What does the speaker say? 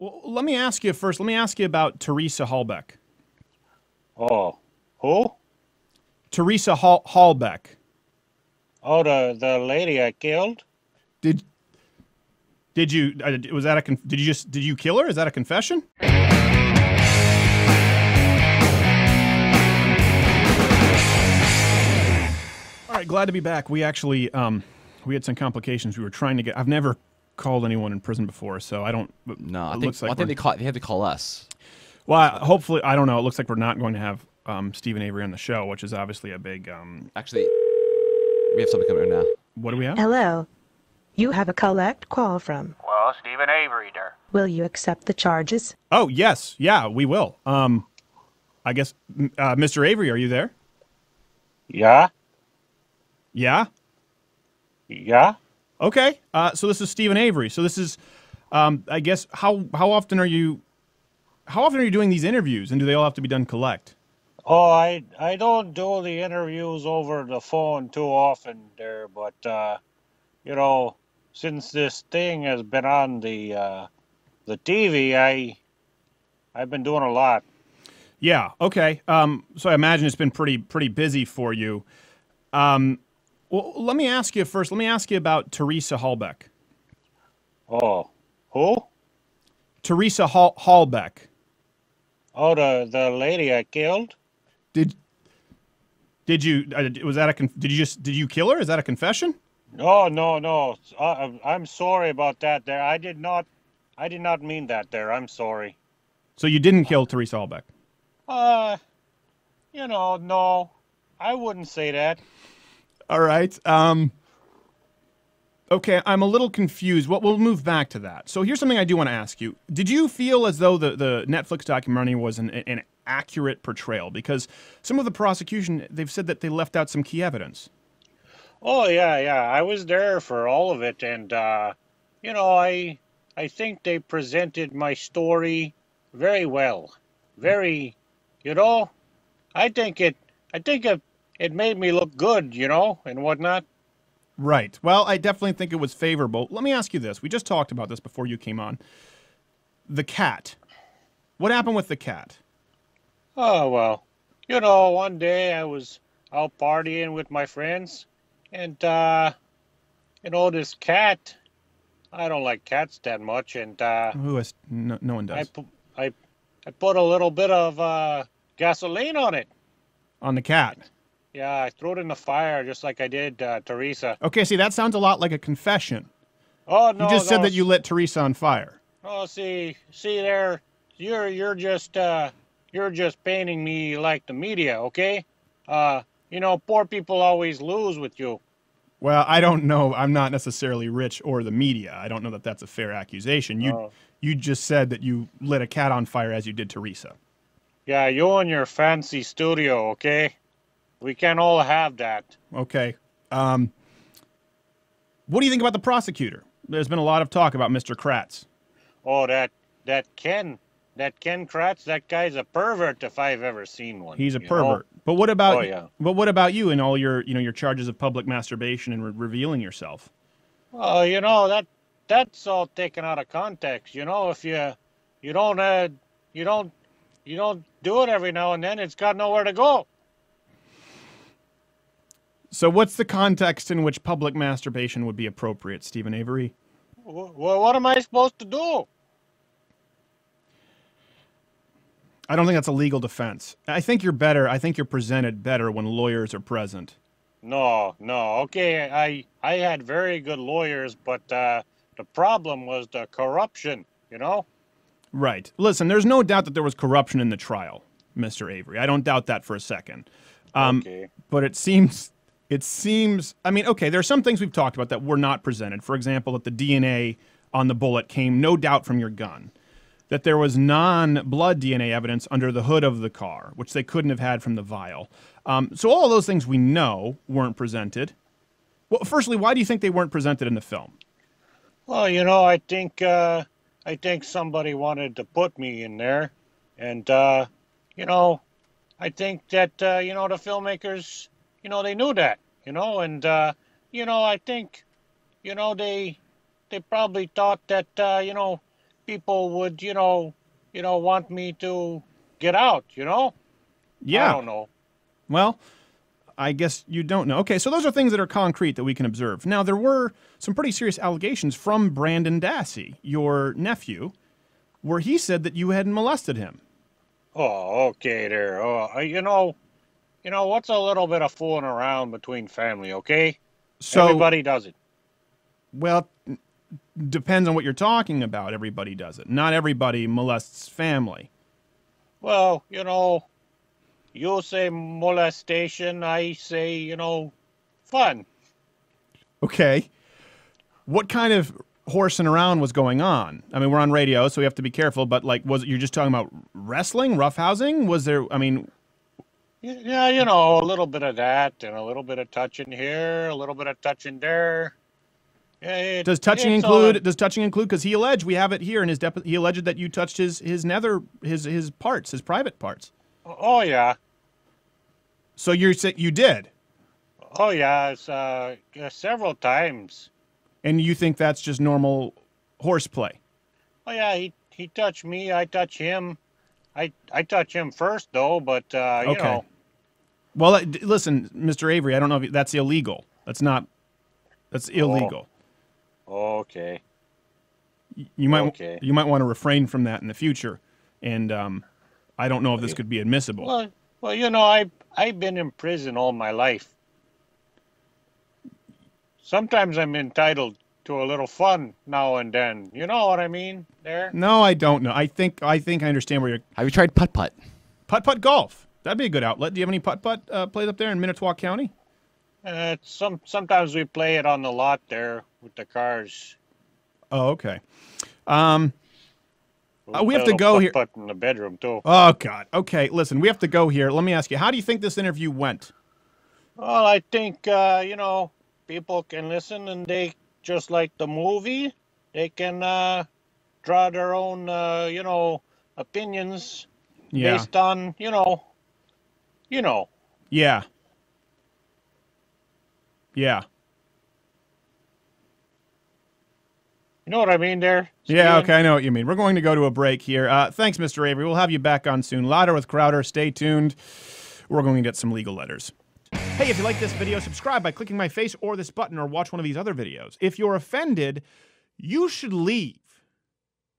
Well, let me ask you first. Let me ask you about Teresa Hallbeck. Oh, who? Teresa Hallbeck. Oh, the lady I killed? Did did you was that a did you kill her? Is that a confession? All right, glad to be back. We actually we had some complications. We were trying to get. I've never called anyone in prison before, so I don't. No, I it think, looks like I think they had to call us. Well, hopefully, I don't know. It looks like we're not going to have Steven Avery on the show, which is obviously a big. Actually, we have something coming in now. What do we have? Hello. You have a collect call from. Well, Steven Avery there. Will you accept the charges? Oh yes, yeah, we will. I guess, Mr. Avery, are you there? Yeah? Yeah. Yeah? Okay. So this is Steven Avery. So this is, I guess, how often are you doing these interviews, and do they all have to be done collect? Oh, I don't do the interviews over the phone too often there, but, you know, since this thing has been on the TV, I've been doing a lot. Yeah. Okay. So I imagine it's been pretty busy for you. Well, let me ask you first. Let me ask you about Teresa Hallbeck. Oh, who? Teresa Hallbeck. Oh, the lady I killed? Did you was that a did you kill her? Is that a confession? No. I'm sorry about that there. I did not mean that there. I'm sorry. So you didn't kill Teresa Hallbeck? You know, no. I wouldn't say that. All right. Okay, I'm a little confused. Well, we'll move back to that. So here's something I do want to ask you. Did you feel as though the Netflix documentary was an accurate portrayal? Because some of the prosecution, they've said that they left out some key evidence. Oh, yeah. I was there for all of it, and, you know, I think they presented my story very well. Very, you know, I think it made me look good, you know, and whatnot. Right. Well, I definitely think it was favorable. Let me ask you this. We just talked about this before you came on. The cat. What happened with the cat? Oh, well, you know, one day I was out partying with my friends, and, you know, this cat, I don't like cats that much, and, Who has, no one does. I put a little bit of, gasoline on it. On the cat? Yeah, I threw it in the fire just like I did Teresa. Okay, see, that sounds a lot like a confession. Oh, no. You just said that you lit Teresa on fire. Oh, see there, you're just painting me like the media, okay? You know, poor people always lose with you. Well, I don't know. I'm not necessarily rich or the media. I don't know that that's a fair accusation. You just said that you lit a cat on fire as you did Teresa. Yeah, you and your fancy studio, okay? We can't all have that. Okay. What do you think about the prosecutor? There's been a lot of talk about Mr. Kratz. Oh, that Ken Kratz, that guy's a pervert if I've ever seen one. He's a pervert. But what about But what about you and all your your charges of public masturbation and revealing yourself? Well, you know, that's all taken out of context. You know, if you don't do it every now and then, it's got nowhere to go. So what's the context in which public masturbation would be appropriate, Steven Avery? Well, what am I supposed to do? I don't think that's a legal defense. I think you're better. I think you're presented better when lawyers are present. No. Okay, I had very good lawyers, but the problem was the corruption, you know? Right. Listen, there's no doubt that there was corruption in the trial, Mr. Avery. I don't doubt that for a second. Okay. But it seems, I mean, okay, there are some things we've talked about that were not presented. For example, that the DNA on the bullet came no doubt from your gun. That there was non-blood DNA evidence under the hood of the car, which they couldn't have had from the vial. So all of those things we know weren't presented. Well, firstly, why do you think they weren't presented in the film? Well, you know, I think somebody wanted to put me in there, and you know, I think that you know, the filmmakers, you know, they knew that, you know, and you know, I think, you know, they probably thought that you know, people would, want me to get out, I Yeah. don't know. Well, I guess you don't know. Okay, so those are things that are concrete that we can observe. Now, there were some pretty serious allegations from Brandon Dassey, your nephew, where he said that you had molested him. Oh, okay there. Oh, what's a little bit of fooling around between family, okay? So, Everybody does it. well, depends on what you're talking about. Everybody does it. Not everybody molests family. Well, you say molestation, I say, fun. Okay. What kind of horsing around was going on? I mean, we're on radio, so we have to be careful, but like, was it, you're just talking about wrestling, roughhousing? Was there, I mean, Yeah, a little bit of that and a little bit of touching here, a little bit of touching there. Yeah, does touching it's all include, because he alleged, we have it here in his he alleged that you touched his parts, his private parts. Oh, yeah. So you're saying you did? Oh, yeah, it's several times. And you think that's just normal horseplay? Oh, yeah, he touched me, I touch him. I touch him first, though, but, Okay. Well, listen, Mr. Avery, I don't know if that's illegal. That's illegal. Okay. You might Okay. you might want to refrain from that in the future, and I don't know if this could be admissible. Well, I've been in prison all my life. Sometimes I'm entitled to a little fun now and then. You know what I mean? There. No, I don't know. I think I understand where you're. Have you tried putt-putt? Putt-putt golf. That'd be a good outlet. Do you have any putt-putt plays up there in Minnetonka County? Sometimes we play it on the lot there with the cars. Oh, okay. We have to go here. Putt in the bedroom too. Oh God. Okay, listen, we have to go here. Let me ask you, how do you think this interview went? Well, I think people can listen, and they just like the movie. They can draw their own opinions Yeah. based on Yeah. Yeah. You know what I mean there? Yeah, Steven? okay, I know what you mean. We're going to go to a break here. Thanks, Mr. Avery. We'll have you back on soon. Louder with Crowder. Stay tuned. We're going to get some legal letters. Hey, if you like this video, subscribe by clicking my face or this button, or watch one of these other videos. If you're offended, you should leave.